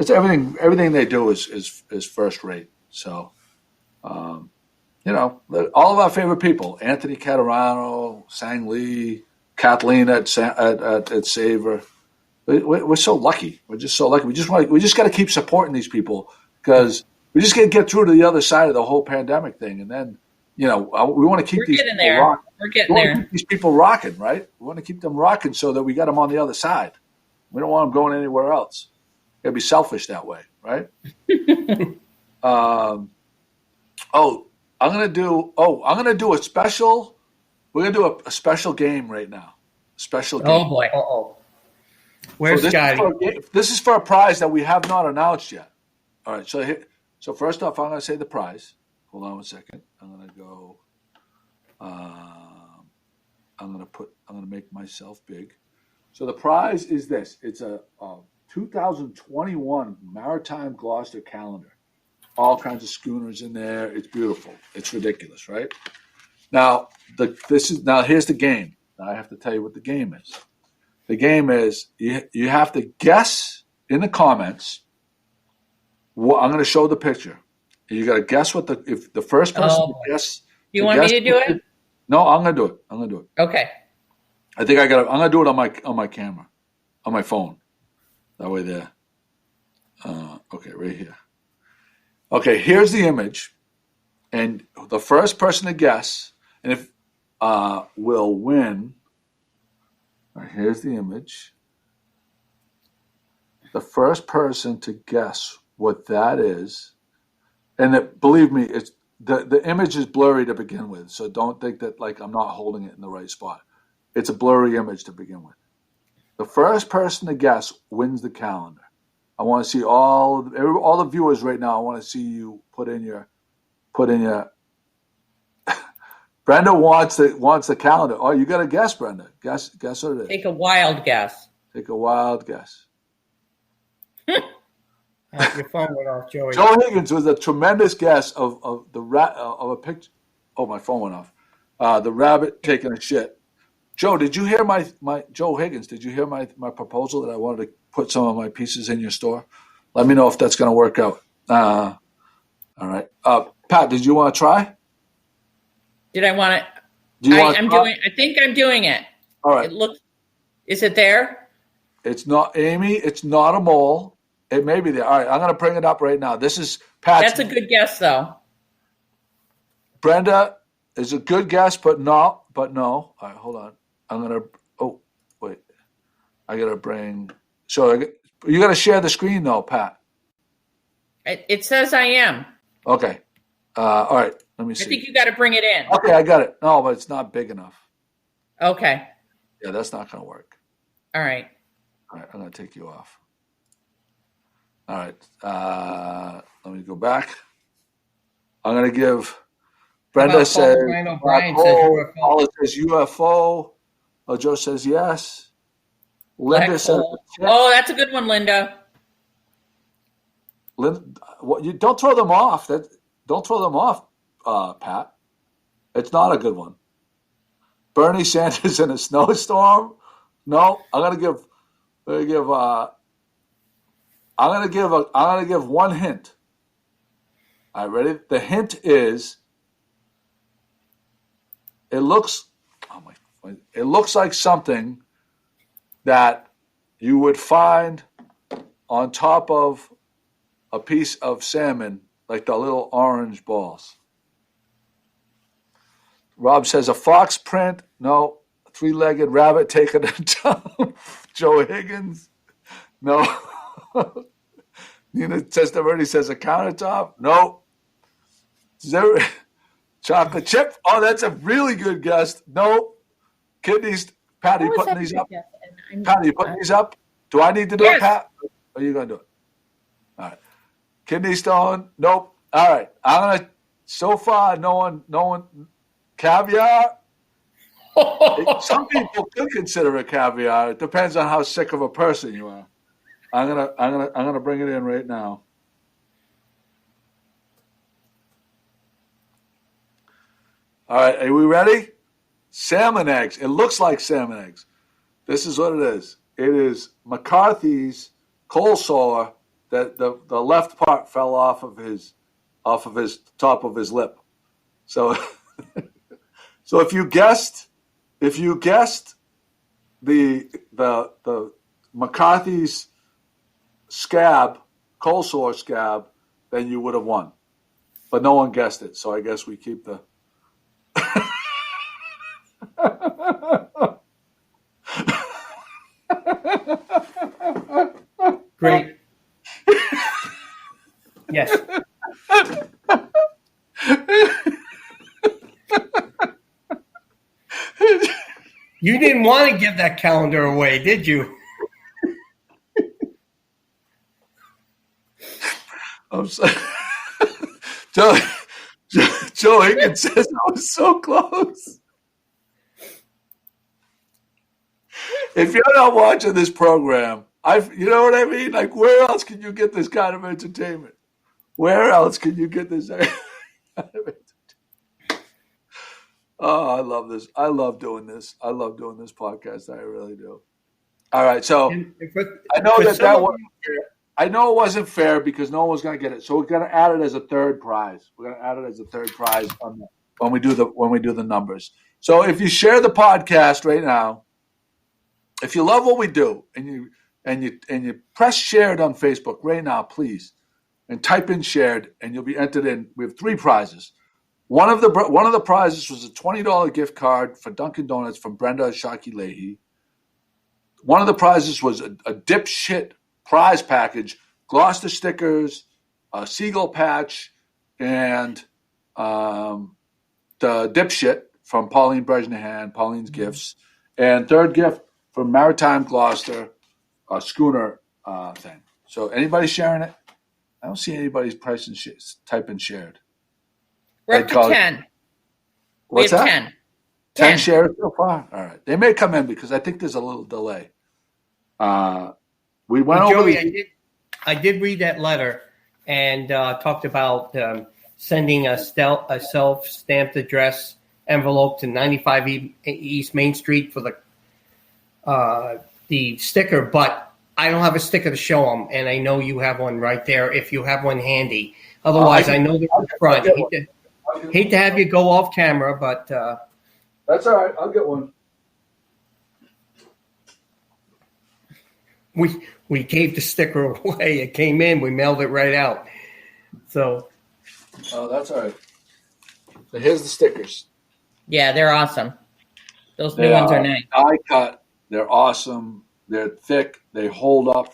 everything. Everything they do is first rate. So, all of our favorite people: Anthony Cattrall, Sang Lee, Kathleen at Savor. We're so lucky. We're just so lucky. We just got to keep supporting these people because we just got to get through to the other side of the whole pandemic thing, and then we want to keep We're these getting people there. rocking. We're getting there. Keep these people rocking, right? We want to keep them rocking so that we got them on the other side. We don't want them going anywhere else. Got to be selfish that way, right? I'm gonna do a special. We're gonna do a special game right now. Special game. Oh boy. Uh-oh. Where's Scotty? This is for a prize that we have not announced yet. All right. So first off, I'm gonna say the prize. Hold on 1 second. I'm gonna go. I'm gonna make myself big. So the prize is this. It's a 2021 Maritime Gloucester calendar. All kinds of schooners in there. It's beautiful. It's ridiculous, right? Now here's the game. Now I have to tell you what the game is. The game is you have to guess in the comments. I'm going to show the picture. You got to guess if the first person to guess. You want me to do it? No, I'm going to do it. Okay. I think I'm going to do it on my camera, on my phone. That way there. Okay, right here. Okay, here's the image, and the first person to guess, and if will win. All right, here's the image. The first person to guess what that is, and believe me, it's the image is blurry to begin with, so don't think that I'm not holding it in the right spot. It's a blurry image to begin with. The first person to guess wins the calendar. I want to see all the viewers right now. I want to see you put in your. Brenda wants the calendar. Oh, you got to guess, Brenda. Guess what it is. Take a wild guess. Take a wild guess. Your phone went off, Joey. Joe Higgins was a tremendous guess of a picture. Oh, my phone went off. The rabbit taking a shit. Joe, did you hear my Joe Higgins? Did you hear my proposal that I wanted to put some of my pieces in your store? Let me know if that's going to work out. All right, Pat, did you want to try? Did I want it? I think I'm doing it. All right. Is it there? It's not, Amy. It's not a mole. It may be there. All right, I'm going to bring it up right now. This is Pat. That's a good guess, though. Brenda is a good guess, but no. All right, hold on. I'm going to. Oh, wait. I got to bring. So you got to share the screen, though, Pat. It says I am. Okay. All right. Let me see. I think you got to bring it in. Okay, I got it. No, but it's not big enough. Okay. Yeah, that's not going to work. All right. All right, I'm going to take you off. All right. Let me go back. I'm going to give. Brenda says. Brian says UFO. Paula says UFO. Oh, Joe says yes. Linda says. Oh, that's a good one, Linda. Linda, you don't throw them off. Don't throw them off, Pat. It's not a good one. Bernie Sanders in a snowstorm. No, I'm gonna give one hint. All right, ready? The hint is it looks like something that you would find on top of a piece of salmon, like the little orange balls. Rob says a fox print. No. Three-legged rabbit taking a dump. Joe Higgins. No. Nina Testaverde says a countertop. No. Chocolate chip. Oh, that's a really good guess. No. Kidneys. Pat, are you putting these up? Pat, are you putting these up? Do I need to do it, Pat? Or are you going to do it? All right. Kidney stone. Nope. All right. I'm going to, so far, no one, caviar. Some people could consider it caviar. It depends on how sick of a person you are. I'm gonna bring it in right now. All right, are we ready? Salmon eggs. It looks like salmon eggs. This is what it is. It is McCarthy's coleslaw that the left part fell off of his top of his lip. So so if you guessed the McCarthy's coleslaw scab, then you would have won. But no one guessed it, so I guess we keep the Great. Yes. You didn't want to give that calendar away, did you? I'm sorry. Joe Higgins says I was so close. If you're not watching this program, you know what I mean? Like, where else can you get this kind of entertainment? Where else can you get this kind of entertainment? Oh, I love this. I love doing this. I love doing this podcast. I really do. All right, so I know that wasn't fair. I know it wasn't fair because no one was going to get it. So we're going to add it as a third prize. We're going to add it as a third prize when we do the numbers. So if you share the podcast right now, if you love what we do and you press shared on Facebook right now, please, and type in shared, and you'll be entered in. We have 3 prizes. One of the prizes was a $20 gift card for Dunkin' Donuts from Brenda Shockey Leahy. One of the prizes was a dipshit prize package, Gloucester stickers, a seagull patch, and the dipshit from Pauline Brejnahan, Pauline's Gifts. And third gift from Maritime Gloucester, a schooner thing. So anybody sharing it? I don't see anybody's typing shared. We're up to 10. What's we have that? 10 shares so far? All right. They may come in because I think there's a little delay. We went over. Joey, I did read that letter and talked about sending a self-stamped address envelope to 95 East Main Street for the sticker, but I don't have a sticker to show them, and I know you have one right there if you have one handy. Otherwise, I know they're in front. Hate to have you go off camera, but that's all right. I'll get one. We gave the sticker away. It came in. We mailed it right out. So. Oh, that's all right. So here's the stickers. Yeah, they're awesome. Those new ones are nice. Die cut. They're awesome. They're thick. They hold up.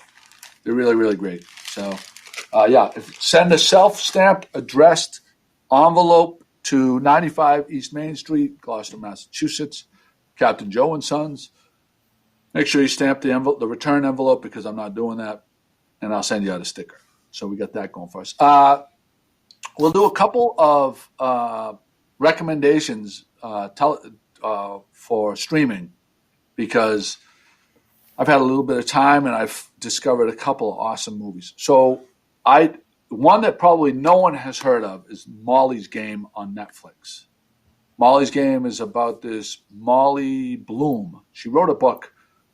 They're really, really great. So, send a self-stamped addressed envelope to 95 East Main Street, Gloucester, Massachusetts, Captain Joe and Sons. Make sure you stamp the return envelope because I'm not doing that, and I'll send you out a sticker. So we got that going for us. We'll do a couple of recommendations for streaming because I've had a little bit of time and I've discovered a couple of awesome movies. So one that probably no one has heard of is Molly's Game on Netflix. Molly's Game is about this Molly Bloom. She wrote a book.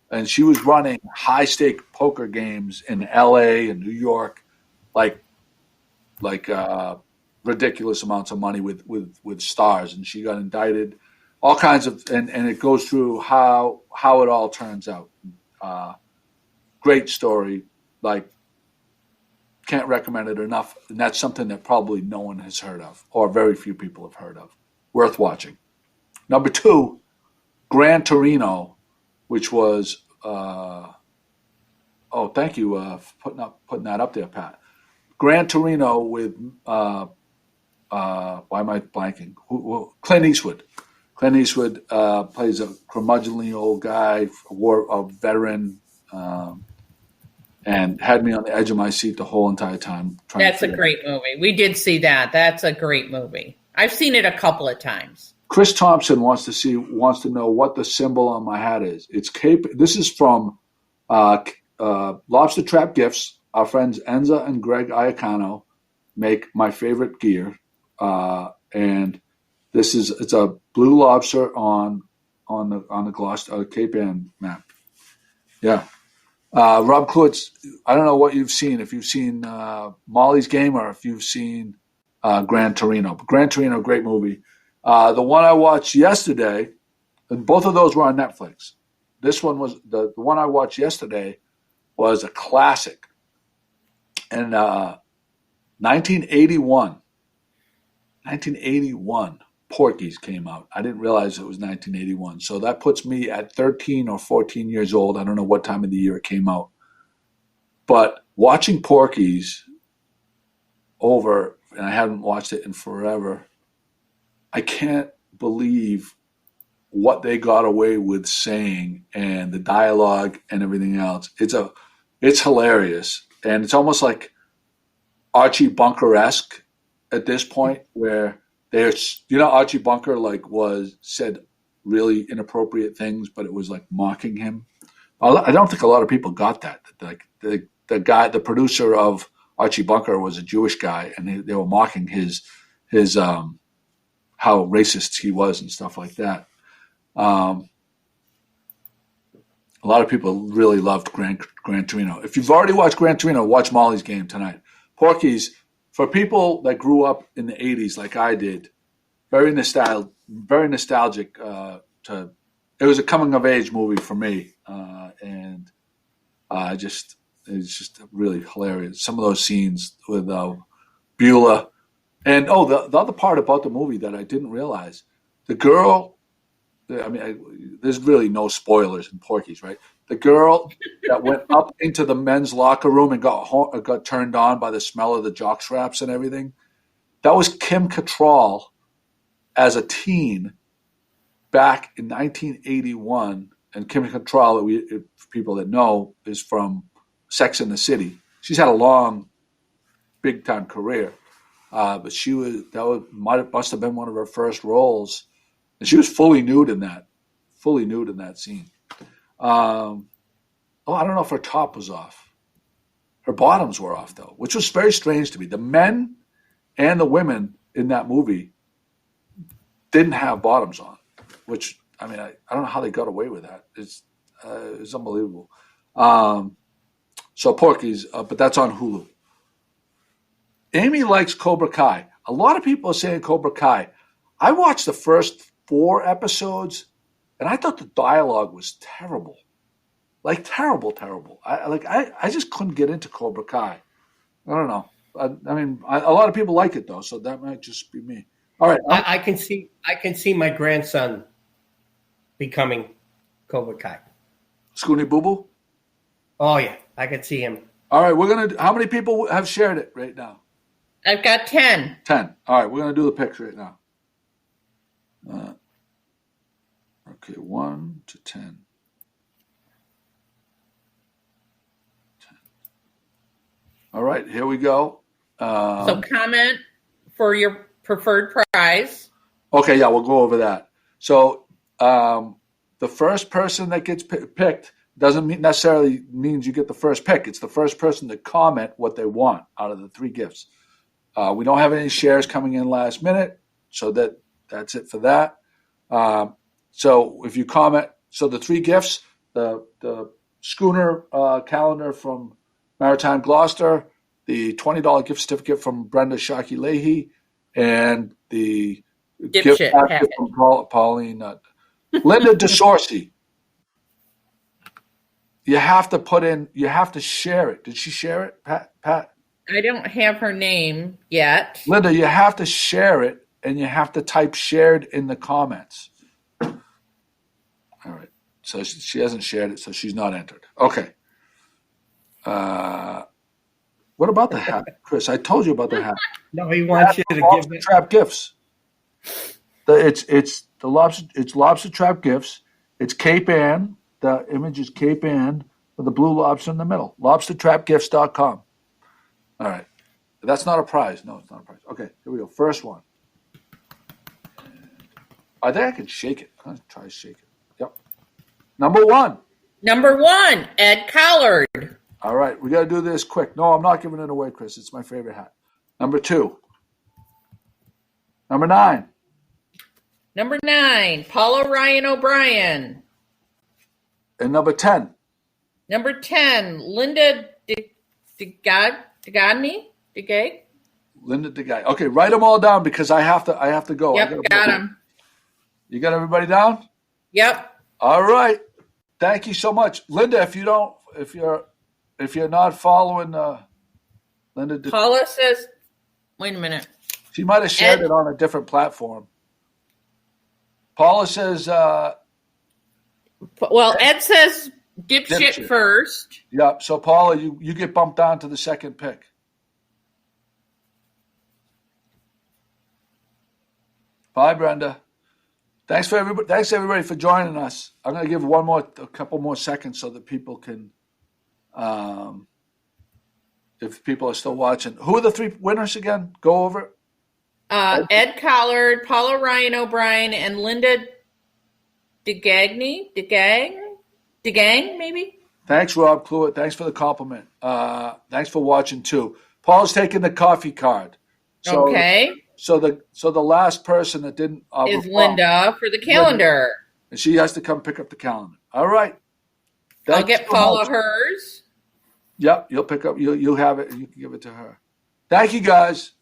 And she was running high-stake poker games in L.A. and New York, like ridiculous amounts of money with stars. And she got indicted, all kinds of, and it goes through how it all turns out. Great story, can't recommend it enough. And that's something that probably no one has heard of, or very few people have heard of. Worth watching. Number 2, Gran Torino, which was thank you for putting that up there, Pat. Gran Torino with why am I blanking? Clint Eastwood. Clint Eastwood plays a curmudgeonly old guy, a veteran, and had me on the edge of my seat the whole entire time. That's a great movie. We did see that. That's a great movie. I've seen it a couple of times. Chris Thompson wants to know what the symbol on my hat is. It's Cape. This is from Lobster Trap Gifts. Our friends Enza and Greg Iacano make my favorite gear, and it's a blue lobster on the Gloucester Cape Ann map. Yeah. Rob Klutz, I don't know what you've seen. If you've seen Molly's Game or if you've seen Gran Torino. But Gran Torino, great movie. The one I watched yesterday, and both of those were on Netflix. This one was the one I watched yesterday was a classic. And 1981, Porky's came out. I didn't realize it was 1981. So that puts me at 13 or 14 years old. I don't know what time of the year it came out. But watching Porky's over, and I haven't watched it in forever, I can't believe what they got away with saying and the dialogue and everything else. It's hilarious. And it's almost like Archie Bunker-esque at this point where Archie Bunker said really inappropriate things, but it was like mocking him. I don't think a lot of people got that. Like the guy, the producer of Archie Bunker was a Jewish guy, and they were mocking his how racist he was and stuff like that. A lot of people really loved Gran Torino. If you've already watched Gran Torino, watch Molly's Game tonight. Porky's, for people that grew up in the 80s like I did, very nostalgic. It was a coming of age movie for me, and it's just really hilarious. Some of those scenes with Beulah, and the other part about the movie that I didn't realize, the girl. I mean, there's really no spoilers in Porky's, right? The girl that went up into the men's locker room and got turned on by the smell of the jock straps and everything. That was Kim Cattrall as a teen back in 1981. And Kim Cattrall, people that know, is from Sex and the City. She's had a long, big-time career, but must have been one of her first roles. And she was fully nude in that scene. I don't know if her top was off. Her bottoms were off, though, which was very strange to me. The men and the women in that movie didn't have bottoms on, which, I mean, I don't know how they got away with that. It's unbelievable. So Porky's, but that's on Hulu. Amy likes Cobra Kai. A lot of people are saying Cobra Kai. I watched the first 4 episodes, and I thought the dialogue was terrible. Like, terrible. I just couldn't get into Cobra Kai. I don't know. I mean, a lot of people like it, though, so that might just be me. All right. I can see my grandson becoming Cobra Kai. Scoony Boo Boo? Oh, yeah. I can see him. All right. How many people have shared it right now? I've got 10. 10. All right. We're going to do the picks right now. Okay, 1 to 10. 10. All right, here we go. So comment for your preferred prize. Okay, yeah, we'll go over that. So the first person that gets picked doesn't necessarily means you get the first pick. It's the first person to comment what they want out of the 3 gifts. We don't have any shares coming in last minute, so that's it for that. So if you comment, so the 3 gifts, the schooner calendar from Maritime Gloucester, the $20 gift certificate from Brenda Shockey Leahy, and the gift packet from Pauline Linda DeSorcy. You have to share it. Did she share it, Pat? I don't have her name yet. Linda, you have to share it, and you have to type shared in the comments. All right. So she hasn't shared it, so she's not entered. Okay. What about the hat, Chris? I told you about the hat. No, he wants you to give it. Trap Gifts. It's Lobster Trap Gifts. It's Cape Ann. The image is Cape Ann with the blue lobster in the middle. LobsterTrapGifts.com. All right. That's not a prize. No, it's not a prize. Okay, here we go. First one. I think I can shake it. I'm going to try to shake it. Yep. Number 1. Number 1, Ed Collard. All right, we got to do this quick. No, I'm not giving it away, Chris. It's my favorite hat. Number 2. Number 9. Number 9, Paula Ryan O'Brien. And number 10. Number 10, Linda DeGagny? Linda DeGuy. Okay, write them all down because I have to go. Yep, got them. You got everybody down? Yep. All right. Thank you so much, Linda. If you're not following Linda, Paula says, wait a minute. She might have shared it on a different platform. Paula says, Ed says dipshit first. Yep. So Paula, you get bumped down to the second pick. Bye, Brenda. Thanks everybody for joining us. I'm going to give a couple more seconds so that people can, if people are still watching. Who are the 3 winners again? Go over it. Ed Collard, Paula Ryan O'Brien, and Linda DeGagny? DeGang, maybe? Thanks, Rob Cluett. Thanks for the compliment. Thanks for watching, too. Paul's taking the coffee card. So, okay. So the last person that didn't is Linda for the calendar. Linda. And she has to come pick up the calendar. All right. I'll get Paula hers. Yep, you'll pick up. You'll have it. And you can give it to her. Thank you, guys.